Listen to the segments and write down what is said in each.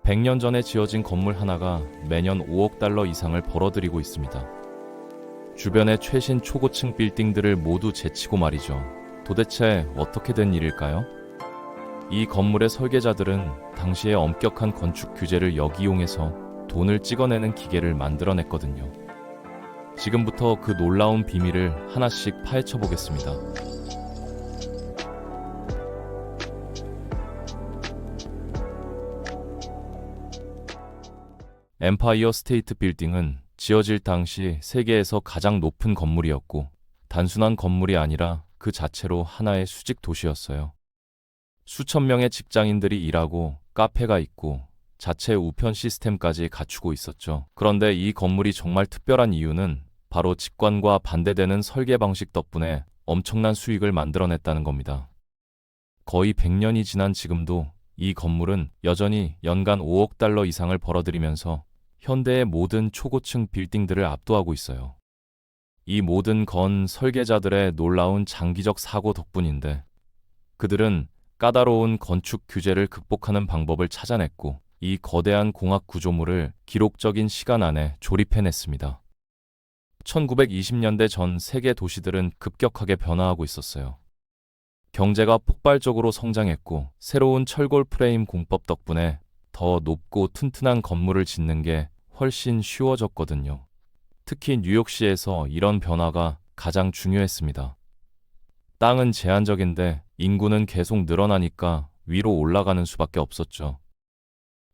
100년 전에 지어진 건물 하나가 매년 5억 달러 이상을 벌어들이고 있습니다. 주변의 최신 초고층 빌딩들을 모두 제치고 말이죠. 도대체 어떻게 된 일일까요? 이 건물의 설계자들은 당시의 엄격한 건축 규제를 역이용해서 돈을 찍어내는 기계를 만들어냈거든요. 지금부터 그 놀라운 비밀을 하나씩 파헤쳐 보겠습니다. 엠파이어 스테이트 빌딩은 지어질 당시 세계에서 가장 높은 건물이었고, 단순한 건물이 아니라 그 자체로 하나의 수직 도시였어요. 수천 명의 직장인들이 일하고 카페가 있고 자체 우편 시스템까지 갖추고 있었죠. 그런데 이 건물이 정말 특별한 이유는 바로 직관과 반대되는 설계 방식 덕분에 엄청난 수익을 만들어냈다는 겁니다. 거의 100년이 지난 지금도 이 건물은 여전히 연간 5억 달러 이상을 벌어들이면서 현대의 모든 초고층 빌딩들을 압도하고 있어요. 이 모든 건 설계자들의 놀라운 장기적 사고 덕분인데, 그들은 까다로운 건축 규제를 극복하는 방법을 찾아냈고, 이 거대한 공학 구조물을 기록적인 시간 안에 조립해냈습니다. 1920년대 전 세계 도시들은 급격하게 변화하고 있었어요. 경제가 폭발적으로 성장했고, 새로운 철골 프레임 공법 덕분에 더 높고 튼튼한 건물을 짓는 게 훨씬 쉬워졌거든요. 특히 뉴욕시에서 이런 변화가 가장 중요했습니다. 땅은 제한적인데 인구는 계속 늘어나니까 위로 올라가는 수밖에 없었죠.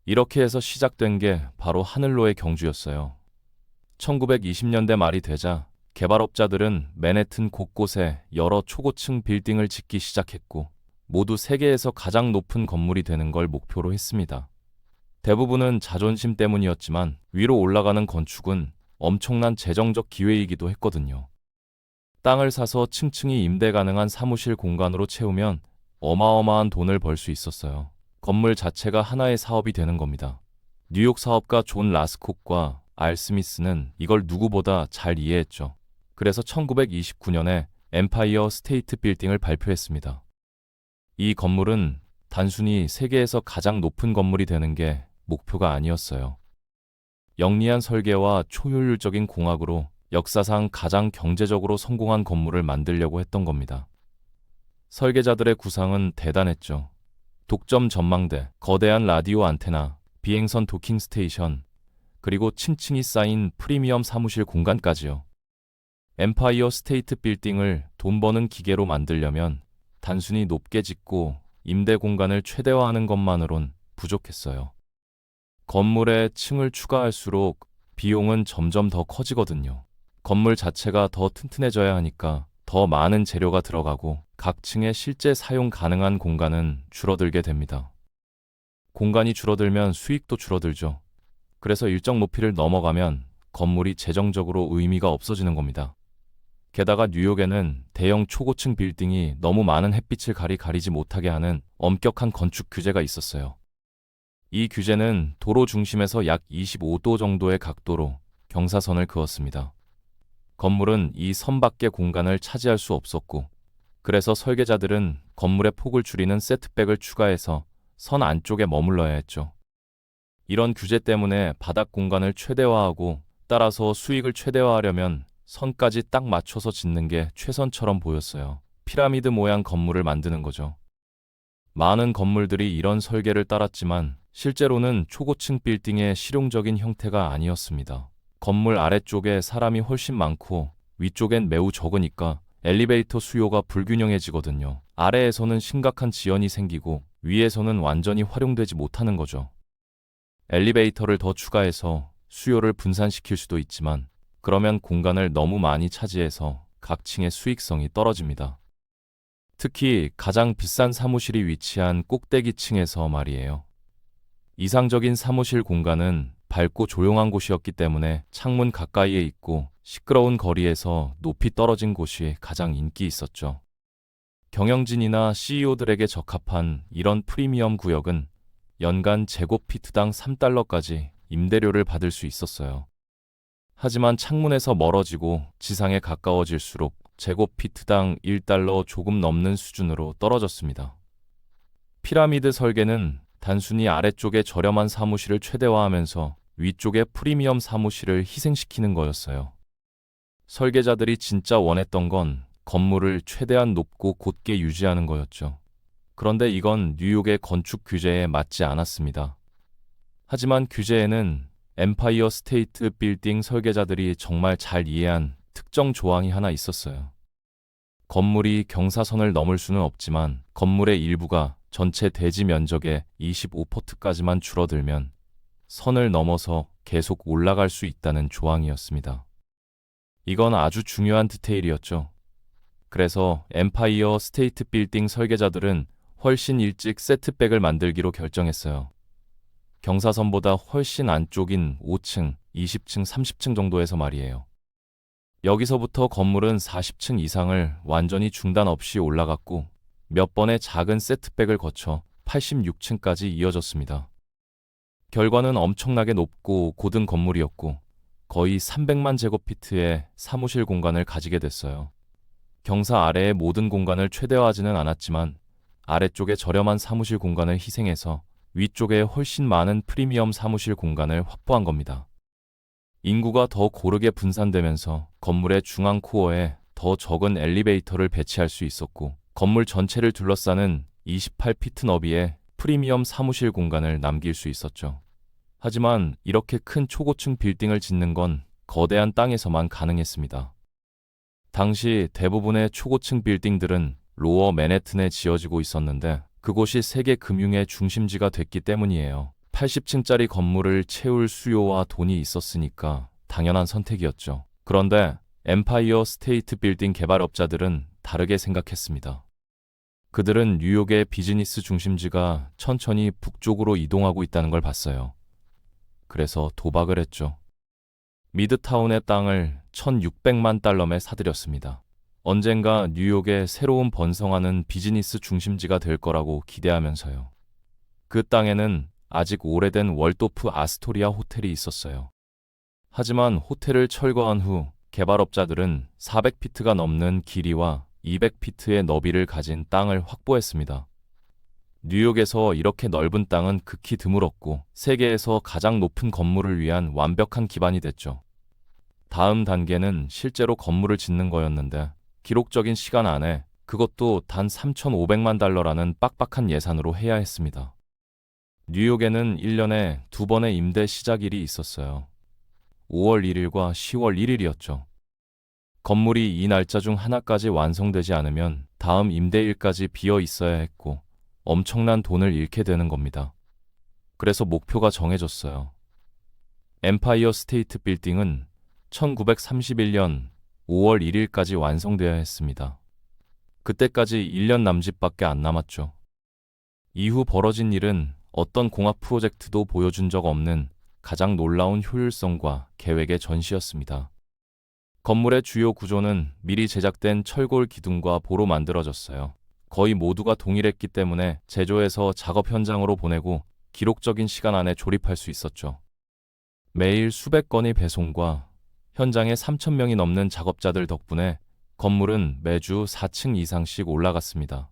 이렇게 해서 시작된 게 바로 하늘로의 경주였어요. 1920년대 말이 되자 개발업자들은 맨해튼 곳곳에 여러 초고층 빌딩을 짓기 시작했고, 모두 세계에서 가장 높은 건물이 되는 걸 목표로 했습니다. 대부분은 자존심 때문이었지만 위로 올라가는 건축은 엄청난 재정적 기회이기도 했거든요. 땅을 사서 층층이 임대 가능한 사무실 공간으로 채우면 어마어마한 돈을 벌 수 있었어요. 건물 자체가 하나의 사업이 되는 겁니다. 뉴욕 사업가 존 라스콕과 알 스미스는 이걸 누구보다 잘 이해했죠. 그래서 1929년에 엠파이어 스테이트 빌딩을 발표했습니다. 이 건물은 단순히 세계에서 가장 높은 건물이 되는 게 목표가 아니었어요. 영리한 설계와 초효율적인 공학으로 역사상 가장 경제적으로 성공한 건물을 만들려고 했던 겁니다. 설계자들의 구상은 대단했죠. 독점 전망대, 거대한 라디오 안테나, 비행선 도킹 스테이션, 그리고 층층이 쌓인 프리미엄 사무실 공간까지요. 엠파이어 스테이트 빌딩을 돈 버는 기계로 만들려면 단순히 높게 짓고 임대 공간을 최대화하는 것만으론 부족했어요. 건물에 층을 추가할수록 비용은 점점 더 커지거든요. 건물 자체가 더 튼튼해져야 하니까 더 많은 재료가 들어가고 각 층의 실제 사용 가능한 공간은 줄어들게 됩니다. 공간이 줄어들면 수익도 줄어들죠. 그래서 일정 높이를 넘어가면 건물이 재정적으로 의미가 없어지는 겁니다. 게다가 뉴욕에는 대형 초고층 빌딩이 너무 많은 햇빛을 가리지 못하게 하는 엄격한 건축 규제가 있었어요. 이 규제는 도로 중심에서 약 25도 정도의 각도로 경사선을 그었습니다. 건물은 이 선 밖의 공간을 차지할 수 없었고, 그래서 설계자들은 건물의 폭을 줄이는 세트백을 추가해서 선 안쪽에 머물러야 했죠. 이런 규제 때문에 바닥 공간을 최대화하고, 따라서 수익을 최대화하려면 선까지 딱 맞춰서 짓는 게 최선처럼 보였어요. 피라미드 모양 건물을 만드는 거죠. 많은 건물들이 이런 설계를 따랐지만 실제로는 초고층 빌딩의 실용적인 형태가 아니었습니다. 건물 아래쪽에 사람이 훨씬 많고 위쪽엔 매우 적으니까 엘리베이터 수요가 불균형해지거든요. 아래에서는 심각한 지연이 생기고 위에서는 완전히 활용되지 못하는 거죠. 엘리베이터를 더 추가해서 수요를 분산시킬 수도 있지만, 그러면 공간을 너무 많이 차지해서 각 층의 수익성이 떨어집니다. 특히 가장 비싼 사무실이 위치한 꼭대기층에서 말이에요. 이상적인 사무실 공간은 밝고 조용한 곳이었기 때문에 창문 가까이에 있고 시끄러운 거리에서 높이 떨어진 곳이 가장 인기 있었죠. 경영진이나 CEO들에게 적합한 이런 프리미엄 구역은 연간 제곱피트당 3달러까지 임대료를 받을 수 있었어요. 하지만 창문에서 멀어지고 지상에 가까워질수록 제곱피트당 1달러 조금 넘는 수준으로 떨어졌습니다. 피라미드 설계는 단순히 아래쪽에 저렴한 사무실을 최대화하면서 위쪽에 프리미엄 사무실을 희생시키는 거였어요. 설계자들이 진짜 원했던 건 건물을 최대한 높고 곧게 유지하는 거였죠. 그런데 이건 뉴욕의 건축 규제에 맞지 않았습니다. 하지만 규제에는 엠파이어 스테이트 빌딩 설계자들이 정말 잘 이해한 특정 조항이 하나 있었어요. 건물이 경사선을 넘을 수는 없지만 건물의 일부가 전체 대지 면적의 25%까지만 줄어들면 선을 넘어서 계속 올라갈 수 있다는 조항이었습니다. 이건 아주 중요한 디테일이었죠. 그래서 엠파이어 스테이트 빌딩 설계자들은 훨씬 일찍 세트백을 만들기로 결정했어요. 경사선보다 훨씬 안쪽인 5층, 20층, 30층 정도에서 말이에요. 여기서부터 건물은 40층 이상을 완전히 중단 없이 올라갔고 몇 번의 작은 세트백을 거쳐 86층까지 이어졌습니다. 결과는 엄청나게 높고 고든 건물이었고 거의 300만 제곱피트의 사무실 공간을 가지게 됐어요. 경사 아래의 모든 공간을 최대화하지는 않았지만 아래쪽에 저렴한 사무실 공간을 희생해서 위쪽에 훨씬 많은 프리미엄 사무실 공간을 확보한 겁니다. 인구가 더 고르게 분산되면서 건물의 중앙 코어에 더 적은 엘리베이터를 배치할 수 있었고 건물 전체를 둘러싸는 28피트 너비의 프리미엄 사무실 공간을 남길 수 있었죠. 하지만 이렇게 큰 초고층 빌딩을 짓는 건 거대한 땅에서만 가능했습니다. 당시 대부분의 초고층 빌딩들은 로어 맨해튼에 지어지고 있었는데 그곳이 세계 금융의 중심지가 됐기 때문이에요. 80층짜리 건물을 채울 수요와 돈이 있었으니까 당연한 선택이었죠. 그런데 엠파이어 스테이트 빌딩 개발업자들은 다르게 생각했습니다. 그들은 뉴욕의 비즈니스 중심지가 천천히 북쪽으로 이동하고 있다는 걸 봤어요. 그래서 도박을 했죠. 미드타운의 땅을 1,600만 달러에 사들였습니다. 언젠가 뉴욕의 새로운 번성하는 비즈니스 중심지가 될 거라고 기대하면서요. 그 땅에는 아직 오래된 월도프 아스토리아 호텔이 있었어요. 하지만 호텔을 철거한 후 개발업자들은 400피트가 넘는 길이와 200피트의 너비를 가진 땅을 확보했습니다. 뉴욕에서 이렇게 넓은 땅은 극히 드물었고 세계에서 가장 높은 건물을 위한 완벽한 기반이 됐죠. 다음 단계는 실제로 건물을 짓는 거였는데 기록적인 시간 안에 그것도 단 3,500만 달러라는 빡빡한 예산으로 해야 했습니다. 뉴욕에는 1년에 2번의 임대 시작일이 있었어요. 5월 1일과 10월 1일이었죠. 건물이 이 날짜 중 하나까지 완성되지 않으면 다음 임대일까지 비어 있어야 했고 엄청난 돈을 잃게 되는 겁니다. 그래서 목표가 정해졌어요. 엠파이어 스테이트 빌딩은 1931년 5월 1일까지 완성되어야 했습니다. 그때까지 1년 남짓밖에 안 남았죠. 이후 벌어진 일은 어떤 공업 프로젝트도 보여준 적 없는 가장 놀라운 효율성과 계획의 전시였습니다. 건물의 주요 구조는 미리 제작된 철골 기둥과 보로 만들어졌어요. 거의 모두가 동일했기 때문에 제조해서 작업 현장으로 보내고 기록적인 시간 안에 조립할 수 있었죠. 매일 수백 건의 배송과 현장에 3,000명이 넘는 작업자들 덕분에 건물은 매주 4층 이상씩 올라갔습니다.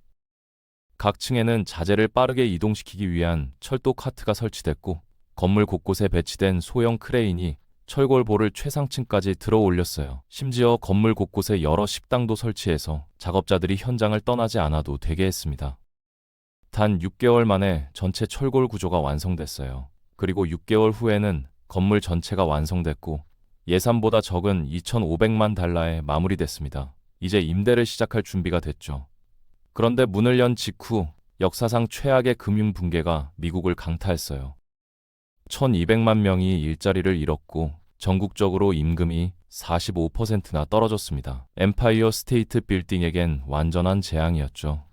각 층에는 자재를 빠르게 이동시키기 위한 철도 카트가 설치됐고 건물 곳곳에 배치된 소형 크레인이 철골볼을 최상층까지 들어 올렸어요. 심지어 건물 곳곳에 여러 식당도 설치해서 작업자들이 현장을 떠나지 않아도 되게 했습니다. 단 6개월 만에 전체 철골 구조가 완성됐어요. 그리고 6개월 후에는 건물 전체가 완성됐고 예산보다 적은 2,500만 달러에 마무리됐습니다. 이제 임대를 시작할 준비가 됐죠. 그런데 문을 연 직후 역사상 최악의 금융 붕괴가 미국을 강타했어요. 1,200만 명이 일자리를 잃었고 전국적으로 임금이 45%나 떨어졌습니다. 엠파이어 스테이트 빌딩에겐 완전한 재앙이었죠.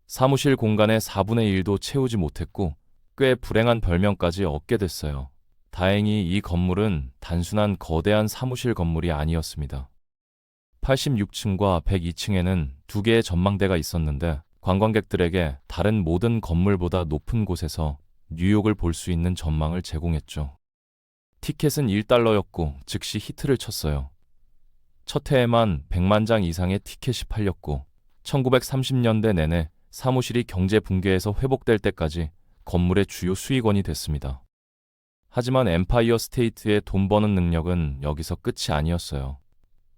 사무실 공간의 4분의 1도 채우지 못했고 꽤 불행한 별명까지 얻게 됐어요. 다행히 이 건물은 단순한 거대한 사무실 건물이 아니었습니다. 86층과 102층에는 2개의 전망대가 있었는데 관광객들에게 다른 모든 건물보다 높은 곳에서 뉴욕을 볼 수 있는 전망을 제공했죠. 티켓은 1달러였고 즉시 히트를 쳤어요. 첫 해에만 100만 장 이상의 티켓이 팔렸고 1930년대 내내 사무실이 경제 붕괴에서 회복될 때까지 건물의 주요 수익원이 됐습니다. 하지만 엠파이어 스테이트의 돈 버는 능력은 여기서 끝이 아니었어요.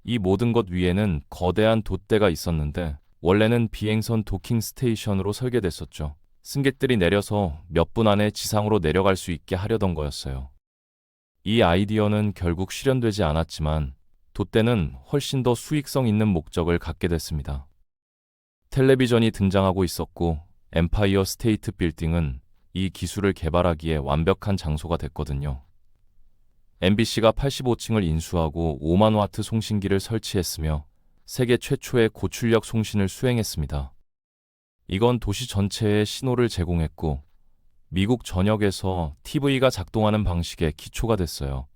이 모든 것 위에는 거대한 돛대가 있었는데 원래는 비행선 도킹 스테이션으로 설계됐었죠. 승객들이 내려서 몇 분 안에 지상으로 내려갈 수 있게 하려던 거였어요. 이 아이디어는 결국 실현되지 않았지만 돛대는 훨씬 더 수익성 있는 목적을 갖게 됐습니다. 텔레비전이 등장하고 있었고 엠파이어 스테이트 빌딩은 이 기술을 개발하기에 완벽한 장소가 됐거든요. MBC가 85층을 인수하고 5만 와트 송신기를 설치했으며 세계 최초의 고출력 송신을 수행했습니다. 이건 도시 전체에 신호를 제공했고 미국 전역에서 TV가 작동하는 방식의 기초가 됐어요.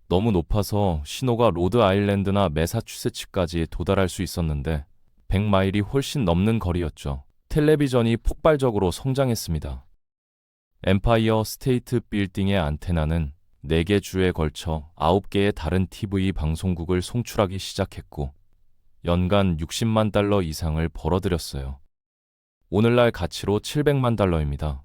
너무 높아서 신호가 로드 아일랜드나 매사추세츠까지 도달할 수 있었는데 100마일이 훨씬 넘는 거리였죠. 텔레비전이 폭발적으로 성장했습니다. 엠파이어 스테이트 빌딩의 안테나는 4개 주에 걸쳐 9개의 다른 TV 방송국을 송출하기 시작했고 연간 60만 달러 이상을 벌어들였어요. 오늘날 가치로 700만 달러입니다.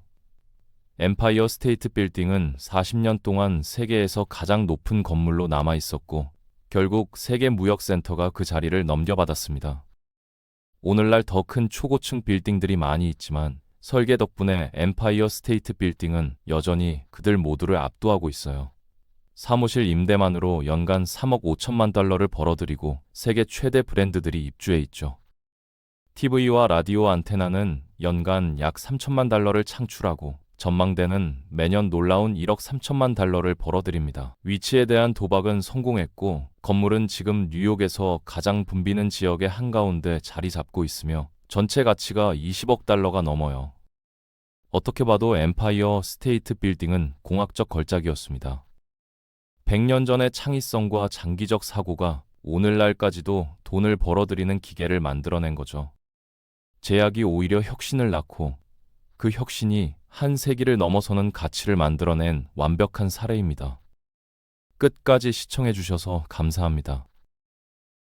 엠파이어 스테이트 빌딩은 40년 동안 세계에서 가장 높은 건물로 남아 있었고 결국 세계 무역센터가 그 자리를 넘겨받았습니다. 오늘날 더 큰 초고층 빌딩들이 많이 있지만 설계 덕분에 엠파이어 스테이트 빌딩은 여전히 그들 모두를 압도하고 있어요. 사무실 임대만으로 연간 3억 5천만 달러를 벌어들이고 세계 최대 브랜드들이 입주해 있죠. TV와 라디오 안테나는 연간 약 3천만 달러를 창출하고 전망대는 매년 놀라운 1억 3천만 달러를 벌어들입니다. 위치에 대한 도박은 성공했고 건물은 지금 뉴욕에서 가장 붐비는 지역의 한가운데 자리 잡고 있으며 전체 가치가 20억 달러가 넘어요. 어떻게 봐도 엠파이어 스테이트 빌딩은 공학적 걸작이었습니다. 100년 전의 창의성과 장기적 사고가 오늘날까지도 돈을 벌어들이는 기계를 만들어낸 거죠. 제약이 오히려 혁신을 낳고 그 혁신이 한 세기를 넘어서는 가치를 만들어낸 완벽한 사례입니다. 끝까지 시청해 주셔서 감사합니다.